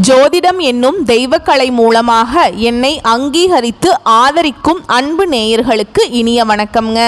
ஜோதிடம் என்னும் தெய்வக்கலை மூலமாக என்னை அங்கீகரித்து ஆதரிக்கும் அன்பு நேயர்களுக்கு இனிய வணக்கம்ங்க.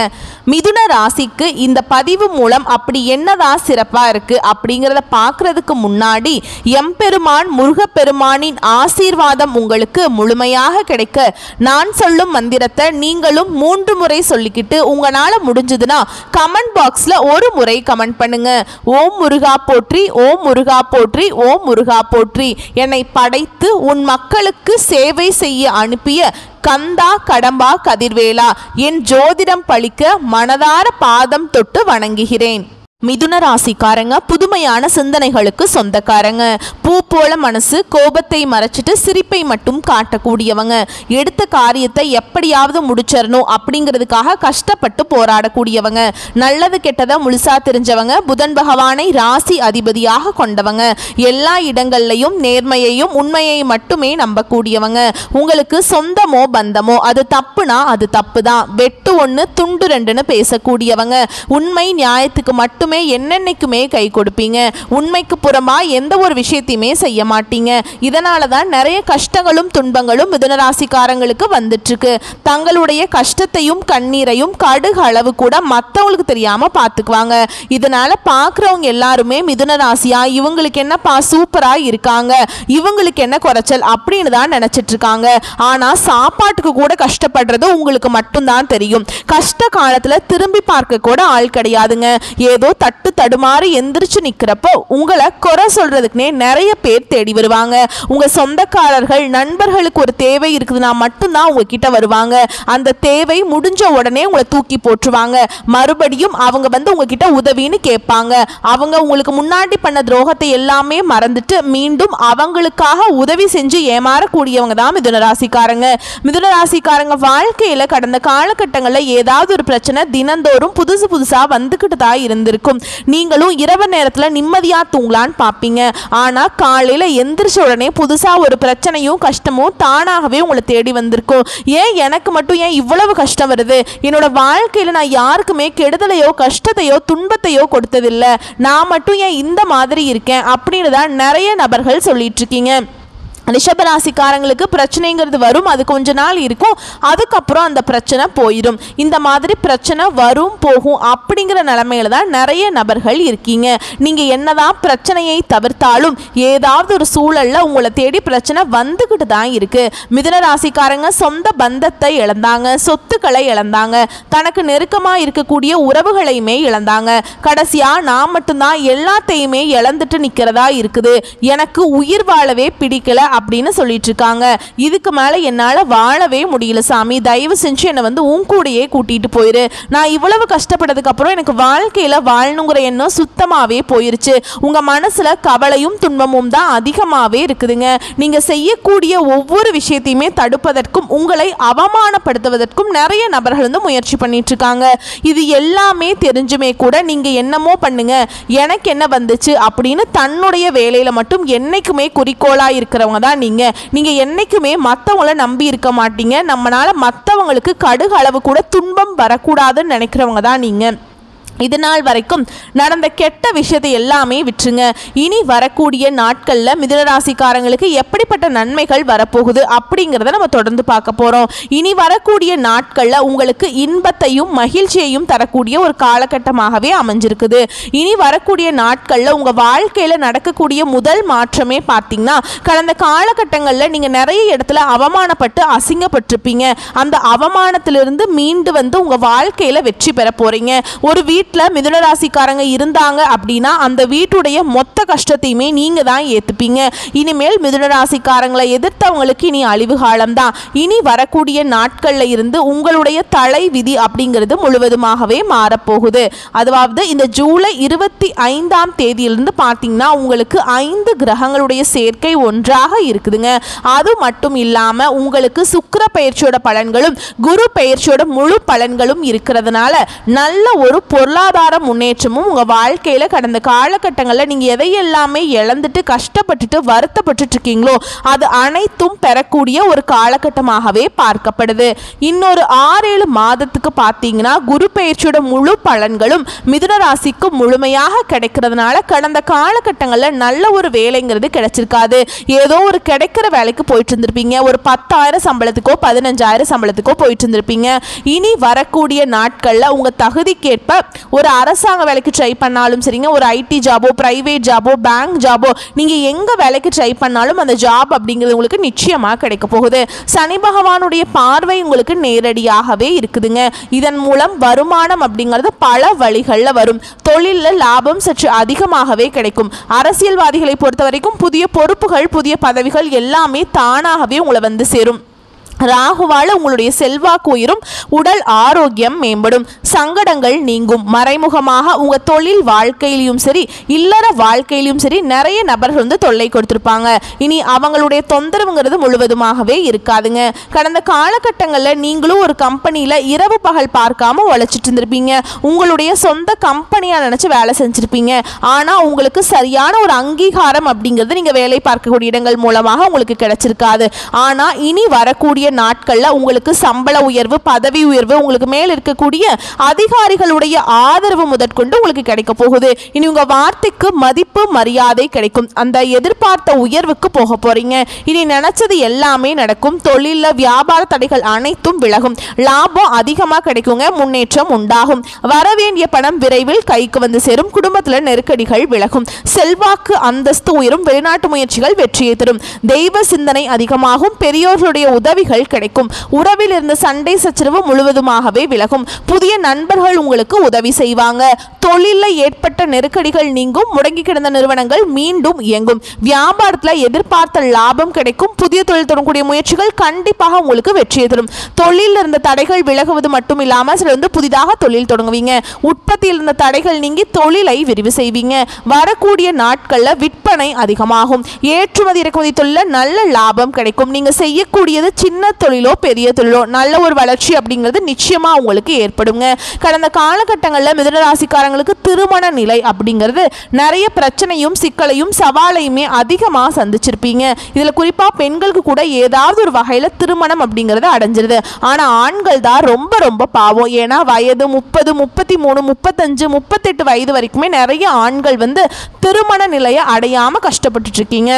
மிதுன ராசிக்கு இந்த பதிவு மூலம் அப்படி என்னதான் சிறப்பா இருக்கு அப்படிங்கிறத பார்க்கறதுக்கு முன்னாடி எம்பெருமான் முருகப்பெருமானின் ஆசீர்வாதம் உங்களுக்கு முழுமையாக கிடைக்க நான் சொல்லும் மந்திரத்தை நீங்களும் 3 முறை சொல்லிக்கிட்டு உங்களால முடிஞ்சதுன்னா கமெண்ட் பாக்ஸ்ல ஒரு முறை கமெண்ட் பண்ணுங்க. ஓம் முருகா போற்றி, ஓம் முருகா போற்றி, ஓம் முருகா போற்றி. என்னை படைத்து உன் மக்களுக்கு சேவை செய்ய அனுப்பிய கந்தா கடம்பா கதிர்வேலா, என் ஜோதிடம் பழிக்க மனதார பாதம் தொட்டு வணங்குகிறேன். மிதுன ராசிக்காரங்க புதுமையான சிந்தனைகளுக்கு சொந்தக்காரங்க. பூ போல மனசு, கோபத்தை மறைச்சிட்டு சிரிப்பை மட்டும் காட்டக்கூடியவங்க. எடுத்த காரியத்தை எப்படியாவது முடிச்சிடணும் அப்படிங்கிறதுக்காக கஷ்டப்பட்டு போராடக்கூடியவங்க. நல்லது கெட்டதை முழுசா தெரிஞ்சவங்க. புதன் பகவானை ராசி அதிபதியாக கொண்டவங்க. எல்லா இடங்கள்லையும் நேர்மையையும் உண்மையை மட்டுமே நம்பக்கூடியவங்க. உங்களுக்கு சொந்தமோ பந்தமோ அது தப்புனா அது தப்பு தான், வெட்டு 1 துண்டு 2ன்னு பேசக்கூடியவங்க. உண்மை நியாயத்துக்கு மட்டும் என்னென்னைக்குமே கை கொடுப்பீங்க. உண்மைக்கு புறமா எந்த ஒரு விஷயத்தையுமே செய்ய மாட்டீங்க. இதனால தான் நிறைய கஷ்டங்களும் துன்பங்களும் மிதுனராசிக்காரங்களுக்கு வந்துட்டு இருக்கு. தங்களுடைய கஷ்டத்தையும் கண்ணீரையும் கடுகு அளவு கூட மற்றவங்களுக்கு தெரியாம பார்த்துக்குவாங்க. இதனால பார்க்குறவங்க எல்லாருமே மிதுனராசியா இவங்களுக்கு என்னப்பா சூப்பரா இருக்காங்க, இவங்களுக்கு என்ன குறைச்சல் அப்படின்னு தான் நினைச்சிட்டு இருக்காங்க. ஆனா சாப்பாட்டுக்கு கூட கஷ்டப்படுறது உங்களுக்கு மட்டும்தான் தெரியும். கஷ்ட காலத்துல திரும்பி பார்க்க கூட ஆள் கிடையாதுங்க. ஏதோ தட்டு தடுமாறி எந்திரிச்சு நிக்கிறப்போ உங்களை குறை சொல்றதுக்குனே நிறைய பேர் தேடி வருவாங்க. உங்க சொந்தக்காரர்கள் நண்பர்களுக்கு ஒரு தேவை இருக்குதுன்னா மட்டும்தான் உங்ககிட்ட வருவாங்க. அந்த தேவை முடிஞ்ச உடனே உங்களை தூக்கி போட்டுருவாங்க. மறுபடியும் அவங்க வந்து உங்ககிட்ட உதவின்னு கேட்பாங்க. அவங்க உங்களுக்கு முன்னாடி பண்ண துரோகத்தை எல்லாமே மறந்துட்டு மீண்டும் அவங்களுக்காக உதவி செஞ்சு ஏமாறக்கூடியவங்க தான் மிதுனராசிக்காரங்க. மிதுனராசிக்காரங்க வாழ்க்கையில கடந்த காலகட்டங்களில் ஏதாவது ஒரு பிரச்சனை தினந்தோறும் புதுசா வந்துகிட்டு தான் இருந்திருக்கும். நீங்களும் இரவு நேரத்தில் நிம்மதியா தூங்கலான்னு பார்ப்பீங்க. ஆனா காலையில எந்திரிச்ச உடனே புதுசா ஒரு பிரச்சனையும் கஷ்டமும் தானாகவே உங்களை தேடி வந்திருக்கும். ஏன் எனக்கு மட்டும் ஏன் இவ்வளவு கஷ்டம் வருது? என்னோட வாழ்க்கையில நான் யாருக்குமே கெடுதலையோ கஷ்டத்தையோ துன்பத்தையோ கொடுத்ததில்லை, நான் மட்டும் ஏன் இந்த மாதிரி இருக்கேன் அப்படின்னு தான் நிறைய நபர்கள் சொல்லிட்டு இருக்கீங்க. ரிஷபராசிக்காரங்களுக்கு பிரச்சனைங்கிறது வரும், அது கொஞ்ச நாள் இருக்கும், அதுக்கப்புறம் அந்த பிரச்சனை போயிடும். இந்த மாதிரி பிரச்சனை வரும் போகும் அப்படிங்கிற நிலைமையில தான் நிறைய நபர்கள் இருக்கீங்க. நீங்க என்னதான் பிரச்சனையை தவிர்த்தாலும் ஏதாவது ஒரு சூழல்ல உங்களை தேடி பிரச்சனை வந்துகிட்டு தான் இருக்கு. மிதுன ராசிக்காரங்க சொந்த பந்தத்தை இழந்தாங்க, சொத்துக்களை இழந்தாங்க, தனக்கு நெருக்கமா இருக்கக்கூடிய உறவுகளையுமே இழந்தாங்க. கடைசியா நான் மட்டும்தான் எல்லாத்தையுமே இழந்துட்டு நிக்கிறதா இருக்குது, எனக்கு உயிர் வாழவே பிடிக்கல அப்படின்னு சொல்லிட்டு இருக்காங்க. இதுக்கு மேல என்னால வாழவே முடியல சாமி, தயவு செஞ்சு என்னை வந்து உன் கூடயே கூட்டிட்டு போயிரு. நான் இவ்வளவு கஷ்டப்பட்டதுக்கு அப்புறம் எனக்கு வாழ்க்கையில வாழணுங்கிற எண்ணம் சுத்தமாவே போயிருச்சு. உங்க மனசுல கவலையும் துன்பமும் தான் அதிகமாவே இருக்குதுங்க. நீங்க செய்யக்கூடிய ஒவ்வொரு விஷயத்தையுமே தடுப்பதற்கும் உங்களை அவமானப்படுத்துவதற்கும் நிறைய நபர்கள் வந்து முயற்சி பண்ணிட்டு இருக்காங்க. இது எல்லாமே தெரிஞ்சுமே கூட நீங்க என்னமோ பண்ணுங்க, எனக்கு என்ன வந்துச்சு அப்படின்னு தன்னுடைய வேலையில மட்டும் என்னைக்குமே குறிக்கோளா இருக்கிறவங்க தான் நீங்க என்னைக்குமே மற்றவங்களை நம்பி இருக்க மாட்டீங்க. நம்மளால மற்றவங்களுக்கு கடுகு அளவு கூட துன்பம் வரக்கூடாதுன்னு நினைக்கிறவங்க தான் நீங்க. இது நாள் வரைக்கும் நடந்த கெட்ட விஷயத்தை எல்லாமே விட்டுருங்க. இனி வரக்கூடிய நாட்களில் மிதுனராசிக்காரங்களுக்கு எப்படிப்பட்ட நன்மைகள் வரப்போகுது அப்படிங்கிறத நம்ம தொடர்ந்து பார்க்க போகிறோம். இனி வரக்கூடிய நாட்களில் உங்களுக்கு இன்பத்தையும் மகிழ்ச்சியையும் தரக்கூடிய ஒரு காலகட்டமாகவே அமைஞ்சிருக்குது. இனி வரக்கூடிய நாட்களில் உங்கள் வாழ்க்கையில் நடக்கக்கூடிய முதல் மாற்றமே பார்த்தீங்கன்னா, கடந்த காலகட்டங்களில் நீங்கள் நிறைய இடத்துல அவமானப்பட்டு அசிங்கப்பட்டிருப்பீங்க. அந்த அவமானத்திலிருந்து மீண்டு வந்து உங்கள் வாழ்க்கையில் வெற்றி பெற போகிறீங்க. ஒரு மிதுனராசிக்காரங்க இருந்தாங்க அப்படின்னா அந்த வீட்டுடைய மொத்த கஷ்டத்தையுமே நீங்க தான் ஏத்துப்பீங்க. இனிமேல் மிதுனராசிக்காரங்களை எதிர்த்தவங்களுக்கு இனி அழிவு காலம் தான். இனி வரக்கூடிய நாட்கள்ல இருந்து உங்களுடைய தலை விதி அப்படிங்கிறது முழுவதுமாகவே மாறப்போகுது. அதாவது இந்த ஜூலை 25ஆம் தேதியிலிருந்து பார்த்தீங்கன்னா உங்களுக்கு 5 கிரகங்களுடைய சேர்க்கை ஒன்றாக இருக்குதுங்க. அது மட்டும் இல்லாம உங்களுக்கு சுக்கிர பெயர்ச்சியோட பலன்களும் குரு பெயர்ச்சியோட முழு பலன்களும் இருக்கிறதுனால நல்ல ஒரு பொருளாதார பொருளாதார முன்னேற்றமும் உங்கள் வாழ்க்கையில் கடந்த காலகட்டங்களில் நீங்கள் எதையெல்லாமே இழந்துட்டு கஷ்டப்பட்டுட்டு வருத்தப்பட்டு இருக்கீங்களோ அது அனைத்தும் பெறக்கூடிய ஒரு காலகட்டமாகவே பார்க்கப்படுது. இன்னொரு 6-7 மாதத்துக்கு பார்த்தீங்கன்னா குரு பெயர்ச்சியோட முழு பலன்களும் மிதுன ராசிக்கு முழுமையாக கிடைக்கிறதுனால கடந்த காலகட்டங்களில் நல்ல ஒரு வேலைங்கிறது கிடைச்சிருக்காது. ஏதோ ஒரு கிடைக்கிற வேலைக்கு போயிட்டு இருந்திருப்பீங்க. ஒரு 10,000 சம்பளத்துக்கோ 15,000 சம்பளத்துக்கோ போயிட்டு இருந்திருப்பீங்க. இனி வரக்கூடிய நாட்களில் உங்கள் தகுதிக்கேற்ப ஒரு அரசாங்க வேலைக்கு ட்ரை பண்ணாலும் சரிங்க, ஒரு ஐடி ஜாபோ, பிரைவேட் ஜாபோ, பேங்க் ஜாபோ, நீங்கள் எங்கே வேலைக்கு ட்ரை பண்ணாலும் அந்த ஜாப் அப்படிங்கிறது உங்களுக்கு நிச்சயமாக கிடைக்க போகுது. சனி பகவானுடைய பார்வை உங்களுக்கு நேரடியாகவே இருக்குதுங்க. இதன் மூலம் வருமானம் அப்படிங்கிறது பல வழிகளில் வரும். தொழிலில் லாபம் சற்று அதிகமாகவே கிடைக்கும். அரசியல்வாதிகளை பொறுத்த வரைக்கும் புதிய பொறுப்புகள், புதிய பதவிகள் எல்லாமே தானாகவே உங்களை வந்து சேரும். ராகுவால் உங்களுடைய செல்வாக்கு உயரும், உடல் ஆரோக்கியம் மேம்படும், சங்கடங்கள் நீங்கும். மறைமுகமாக உங்கள் தொழில் வாழ்க்கையிலையும் சரி இல்லற வாழ்க்கையிலையும் சரி நிறைய நபர்கள் வந்து தொல்லை கொடுத்துருப்பாங்க. இனி அவங்களுடைய தொந்தரவுங்கிறது முழுவதுமாகவே இருக்காதுங்க. கடந்த காலகட்டங்களில் நீங்களும் ஒரு கம்பெனியில் இரவு பகல் பார்க்காம உழைச்சிட்டு இருந்திருப்பீங்க. உங்களுடைய சொந்த கம்பெனியாக நினச்சி வேலை செஞ்சுருப்பீங்க. ஆனால் உங்களுக்கு சரியான ஒரு அங்கீகாரம் அப்படிங்கிறது நீங்கள் வேலை பார்க்கக்கூடிய இடங்கள் மூலமாக உங்களுக்கு கிடைச்சிருக்காது. ஆனால் இனி வரக்கூடிய நாட்களில் உங்களுக்கு சம்பள உயர்வு, பதவி உயர்வு, உங்களுக்கு மேல் இருக்கக்கூடிய அதிகாரிகளுடைய ஆதரவு முதற்கொண்டு உங்களுக்கு கிடைக்க போகுது. இனி உங்க வார்த்தைக்கு மதிப்பு மரியாதை கிடைக்கும். அந்த எதிர்பார்த்த உயர்வுக்கு போக போறீங்க. இனி நினைச்சது எல்லாமே நடக்கும். தொழில வியாபார தடைகள் அனைத்தும் விலகும். லாபம் அதிகமாக கிடைக்குங்க. முன்னேற்றம் உண்டாகும். வரவேண்டிய பணம் விரைவில் கைக்கு வந்து சேரும். குடும்பத்தில் நெருக்கடிகள் விலகும். செல்வாக்கு அந்தஸ்து உயரும். வெளிநாட்டு முயற்சிகள் வெற்றியை தரும். தெய்வ சிந்தனை அதிகமாகும். பெரியோர்களுடைய உதவிகள் கிடைக்கும். உறவில் இருந்த சண்டை சச்சரவு முழுவதுமாகவே விலகும். புதிய நண்பர்கள் உங்களுக்கு உதவி செய்வாங்க. தொழிலில் ஏற்பட்ட நெருக்கடிகள் நீங்கும். முடங்கி கிடந்த நிறுவனங்கள் மீண்டும் இயங்கும். வியாபாரத்தில் எதிர்பார்த்த லாபம் கிடைக்கும். புதிய தொழில் தொடங்கக்கூடிய முயற்சிகள் கண்டிப்பாக உங்களுக்கு வெற்றியை தரும். தொழிலில் இருந்த தடைகள் விலகுவது மட்டும் இல்லாமல் சில வந்து புதிதாக தொழில் தொடங்குவீங்க. உற்பத்தியில் இருந்த தடைகள் நீங்கி தொழிலை விரிவு செய்வீங்க. வரக்கூடிய நாட்களில் விற்பனை அதிகமாகும். ஏற்றுமதி இறக்குமதி தொழிலில் நல்ல லாபம் கிடைக்கும். நீங்க செய்யக்கூடியது சின்ன தொழிலோ பெரிய தொழிலோ நல்ல ஒரு வளர்ச்சி அப்படிங்கிறது நிச்சயமா உங்களுக்கு ஏற்படுங்க. கடந்த காலகட்டங்களில் மிதுன ராசிக்காரங்களுக்கு திருமண நிலை அப்படிங்கிறது நிறைய பிரச்சனையும் சிக்கலையும் சவாலையுமே அதிகமாக சந்திச்சிருப்பீங்க. இதில் குறிப்பாக பெண்களுக்கு கூட ஏதாவது ஒரு வகையில் திருமணம் அப்படிங்கிறது அடைஞ்சிருது. ஆனால் ஆண்கள் தான் ரொம்ப ரொம்ப பாவம். ஏன்னா வயது 30, 33, 35, 38 வயது வரைக்குமே நிறைய ஆண்கள் வந்து திருமண நிலையை அடையாமல் கஷ்டப்பட்டுட்டு இருக்கீங்க.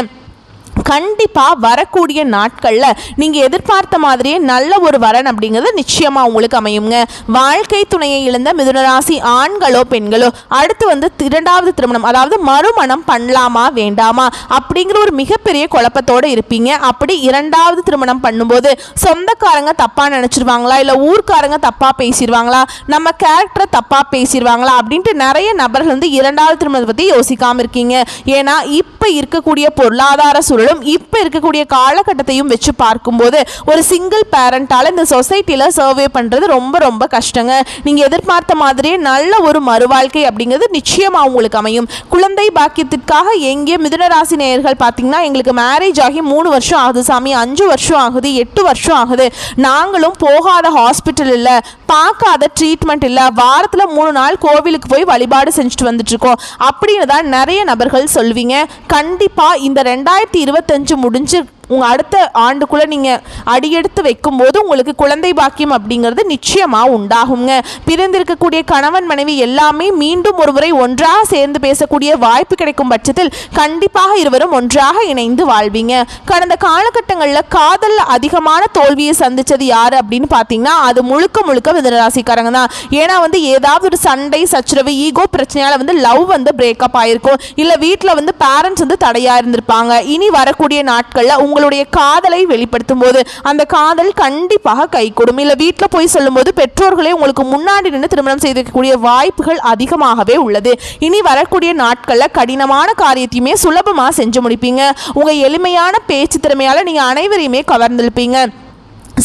கண்டிப்பாக வரக்கூடிய நாட்களில் நீங்கள் எதிர்பார்த்த மாதிரியே நல்ல ஒரு வரன் அப்படிங்கிறது நிச்சயமாக உங்களுக்கு அமையுங்க. வாழ்க்கை துணையை இழந்த மிதுனராசி ஆண்களோ பெண்களோ அடுத்து வந்து 2வது திருமணம், அதாவது மறுமணம் பண்ணலாமா வேண்டாமா அப்படிங்கிற ஒரு மிகப்பெரிய குழப்பத்தோடு இருப்பீங்க. அப்படி 2வது திருமணம் பண்ணும்போது சொந்தக்காரங்க தப்பாக நினச்சிருவாங்களா, இல்லை ஊர்க்காரங்க தப்பாக பேசிடுவாங்களா, நம்ம கேரக்டரை தப்பாக பேசிடுவாங்களா அப்படின்ட்டு நிறைய நபர்கள் வந்து 2வது திருமணத்தை பற்றி யோசிக்காமல் இருக்கீங்க. ஏன்னா இப்போ இருக்கக்கூடிய பொருளாதார சூழலும் இப்போ இருக்கக்கூடிய காலகட்டத்தையும் வச்சு பார்க்கும்போது ஒரு சிங்கிள் பேரண்டால இந்த சொசைட்டியில் சர்வே பண்ணுறது ரொம்ப ரொம்ப கஷ்டங்க. நீங்கள் எதிர்பார்த்த மாதிரியே நல்ல ஒரு மறுவாழ்க்கை அப்படிங்கிறது நிச்சயமாக உங்களுக்கு அமையும். குழந்தை பாக்கியத்திற்காக எங்கே மிதுன ராசி நேயர்கள் பார்த்தீங்கன்னா எங்களுக்கு மேரேஜ் ஆகி 3 வருஷம் ஆகுது சாமி, 5 வருஷம் ஆகுது, 8 வருஷம் ஆகுது, நாங்களும் போகாத ஹாஸ்பிட்டல் இல்லை, பார்க்காத ட்ரீட்மெண்ட் இல்லை, வாரத்தில் 3 நாள் கோவிலுக்கு போய் வழிபாடு செஞ்சுட்டு வந்துட்டு இருக்கோம் அப்படின்னு தான் நிறைய நபர்கள் சொல்வீங்க. கண்டிப்பாக இந்த 2025 முடிஞ்சு உங்கள் அடுத்த ஆண்டுக்குள்ளே நீங்கள் அடியெடுத்து வைக்கும்போது உங்களுக்கு குழந்தை பாக்கியம் அப்படிங்கிறது நிச்சயமாக உண்டாகுங்க. பிரிந்திருக்கக்கூடிய கணவன் மனைவி எல்லாமே மீண்டும் ஒருமுறை ஒன்றாக சேர்ந்து பேசக்கூடிய வாய்ப்பு கிடைக்கும் பட்சத்தில் கண்டிப்பாக இருவரும் ஒன்றாக இணைந்து வாழ்வீங்க. கடந்த காலகட்டங்களில் காதலில் அதிகமான தோல்வியை சந்தித்தது யார் அப்படின்னு பார்த்தீங்கன்னா அது முழுக்க முழுக்க மிதுனராசிக்காரங்க தான். ஏன்னா வந்து ஏதாவது ஒரு சண்டை சச்சரவு ஈகோ பிரச்சனையால் வந்து லவ் வந்து பிரேக்கப் ஆகிருக்கும், இல்லை வீட்டில் வந்து பேரண்ட்ஸ் வந்து தடையாக இருந்திருப்பாங்க. இனி வரக்கூடிய நாட்களில் உங்களுடைய காதலை வெளிப்படுத்தும் போது அந்த காதல் கண்டிப்பாக கைகூடும். இல்லை வீட்டில் போய் சொல்லும்போது பெற்றோர்களே உங்களுக்கு முன்னாடி நின்று திருமணம் செய்திருக்கக்கூடிய வாய்ப்புகள் அதிகமாகவே உள்ளது. இனி வரக்கூடிய நாட்களில் கடினமான காரியத்தையுமே சுலபமாக செஞ்சு முடிப்பீங்க. உங்கள் எளிமையான பேச்சு திறமையால் நீங்கள் அனைவரையுமே கவர்ந்திருப்பீங்க.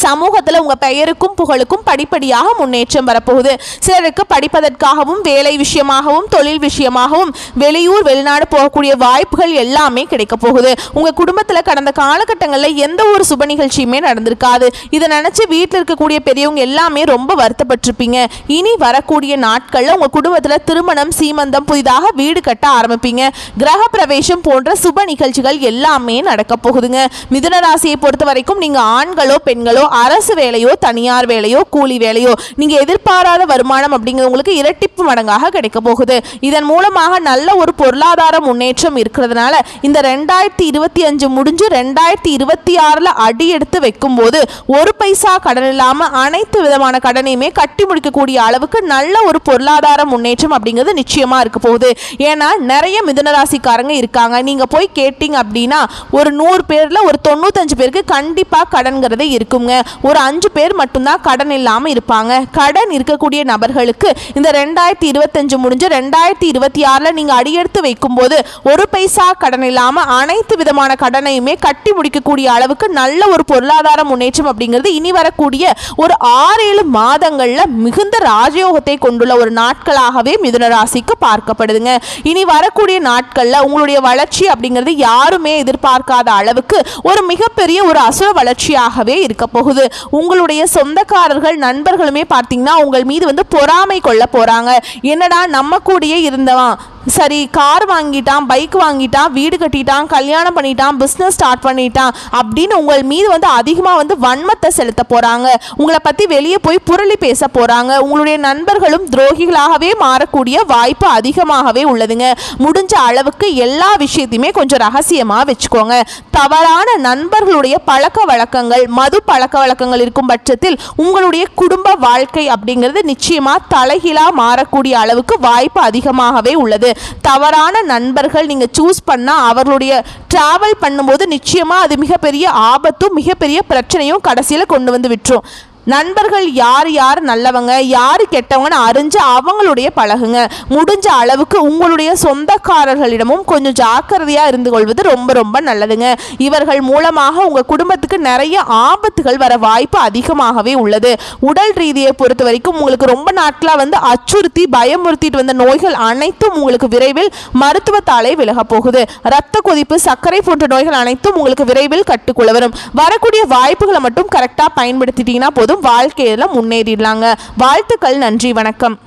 சமூகத்தில் உங்கள் பெயருக்கும் புகழுக்கும் படிப்படியாக முன்னேற்றம் வரப்போகுது. சிலருக்கு படிப்பதற்காகவும் வேலை விஷயமாகவும் தொழில் விஷயமாகவும் வெளியூர் வெளிநாடு போகக்கூடிய வாய்ப்புகள் எல்லாமே கிடைக்க போகுது. உங்கள் குடும்பத்தில் கடந்த காலகட்டங்களில் எந்த ஒரு சுப நிகழ்ச்சியுமே நடந்திருக்காது. இதை நினச்சி வீட்டில் இருக்கக்கூடிய பெரியவங்க எல்லாமே ரொம்ப வருத்தப்பட்டிருப்பீங்க. இனி வரக்கூடிய நாட்களில் உங்கள் குடும்பத்தில் திருமணம், சீமந்தம், புதிதாக வீடு கட்ட ஆரம்பிப்பீங்க. கிரக பிரவேசம் போன்ற சுப நிகழ்ச்சிகள் எல்லாமே நடக்க போகுதுங்க. மிதுன ராசியை பொறுத்த வரைக்கும் நீங்கள் ஆண்களோ பெண்களோ அரசு வேலையோ தனியார் வேலையோ கூலி வேலையோ நீங்க எதிர்பாராத வருமானம் அப்படிங்கிறது உங்களுக்கு இரட்டிப்பு மடங்காக கிடைக்க போகுது. இதன் மூலமாக நல்ல ஒரு பொருளாதார முன்னேற்றம் இருக்கிறதுனால இந்த 2025 முடிஞ்சு 2026 அடி எடுத்து வைக்கும் போது ஒரு பைசா கடன் இல்லாம அனைத்து விதமான கடனையுமே கட்டி முடிக்கக்கூடிய அளவுக்கு நல்ல ஒரு பொருளாதார முன்னேற்றம் அப்படிங்கிறது நிச்சயமா இருக்க போகுது. ஏன்னா நிறைய மிதுன ராசிக்காரங்க இருக்காங்க. நீங்க போய் கேட்டீங்க அப்படின்னா ஒரு 100 பேர்ல ஒரு 95 பேருக்கு கண்டிப்பா கடன்கிறது இருக்குங்க. ஒரு 5 பேர் மட்டும்தான் கடன் இல்லாமல் இருப்பாங்க. கடன் இருக்கக்கூடிய நபர்களுக்கு இந்த 2025 முடிஞ்சு 2026 நீங்கள் அடியெடுத்து வைக்கும்போது ஒரு பைசா கடன் இல்லாமல் அனைத்து விதமான கடனையுமே கட்டி முடிக்கக்கூடிய அளவுக்கு நல்ல ஒரு பொருளாதார முன்னேற்றம் அப்படிங்கிறது இனி வரக்கூடிய ஒரு 6-7 மாதங்களில் மிகுந்த ராஜயோகத்தை கொண்டுள்ள ஒரு நாட்களாகவே மிதுன ராசிக்கு பார்க்கப்படுதுங்க. இனி வரக்கூடிய நாட்களில் உங்களுடைய வளர்ச்சி அப்படிங்கிறது யாருமே எதிர்பார்க்காத அளவுக்கு ஒரு மிகப்பெரிய ஒரு அசுர வளர்ச்சியாகவே இருக்க போகுது. உங்களுடைய சொந்தக்காரர்கள் நண்பர்களுமே பார்த்தீங்கன்னா உங்கள் மீது பொறாமை கொள்ள போறாங்க. என்னடா நம்ம கூடயே இருந்தவன் சரி கார் வாங்கிட்டான், பைக் வாங்கிட்டான், வீடு கட்டிட்டான், கல்யாணம் பண்ணிட்டான், பிஸ்னஸ் ஸ்டார்ட் பண்ணிட்டான் அப்படின்னு உங்கள் மீது அதிகமாக வன்மத்தை செலுத்த போகிறாங்க. உங்களை பற்றி வெளியே போய் புரளி பேச போகிறாங்க. உங்களுடைய நண்பர்களும் துரோகிகளாகவே மாறக்கூடிய வாய்ப்பு அதிகமாகவே உள்ளதுங்க. முடிஞ்ச அளவுக்கு எல்லா விஷயத்தையுமே கொஞ்சம் ரகசியமாக வச்சுக்கோங்க. தவறான நண்பர்களுடைய பழக்க வழக்கங்கள், மது பழக்க வழக்கங்கள் இருக்கும் பட்சத்தில் உங்களுடைய குடும்ப வாழ்க்கை அப்படிங்கிறது நிச்சயமாக தலைகீழாக மாறக்கூடிய அளவுக்கு வாய்ப்பு அதிகமாகவே உள்ளது. தவறான நண்பர்கள் நீங்க சூஸ் பண்ணா அவர்களுடைய டிராவல் பண்ணும்போது நிச்சயமா அது மிகப்பெரிய ஆபத்தும் மிகப்பெரிய பிரச்சனையும் கடைசியில கொண்டு வந்து விட்டுரும். நண்பர்கள் யார் யார் நல்லவங்க யார் கெட்டவங்கன்னு அறிஞ்சு அவங்களுடைய பழகுங்க. முடிஞ்ச அளவுக்கு உங்களுடைய சொந்தக்காரர்களிடமும் கொஞ்சம் ஜாக்கிரதையாக இருந்து கொள்வது ரொம்ப ரொம்ப நல்லதுங்க. இவர்கள் மூலமாக உங்கள் குடும்பத்துக்கு நிறைய ஆபத்துகள் வர வாய்ப்பு அதிகமாகவே உள்ளது. உடல் ரீதியை பொறுத்த வரைக்கும் உங்களுக்கு ரொம்ப நாட்களாக அச்சுறுத்தி பயமுறுத்திட்டு வந்த நோய்கள் அனைத்தும் உங்களுக்கு விரைவில் மருத்துவத்தாலே விலக போகுது. இரத்த கொதிப்பு, சர்க்கரை போன்ற நோய்கள் அனைத்தும் உங்களுக்கு விரைவில் கட்டுக்குள்ள வரும். வரக்கூடிய வாய்ப்புகளை மட்டும் கரெக்டாக பயன்படுத்திட்டீங்கன்னா போதும், வாழ்க்கையில முன்னேறிடலாங்க. வாழ்த்துக்கள். நன்றி. வணக்கம்.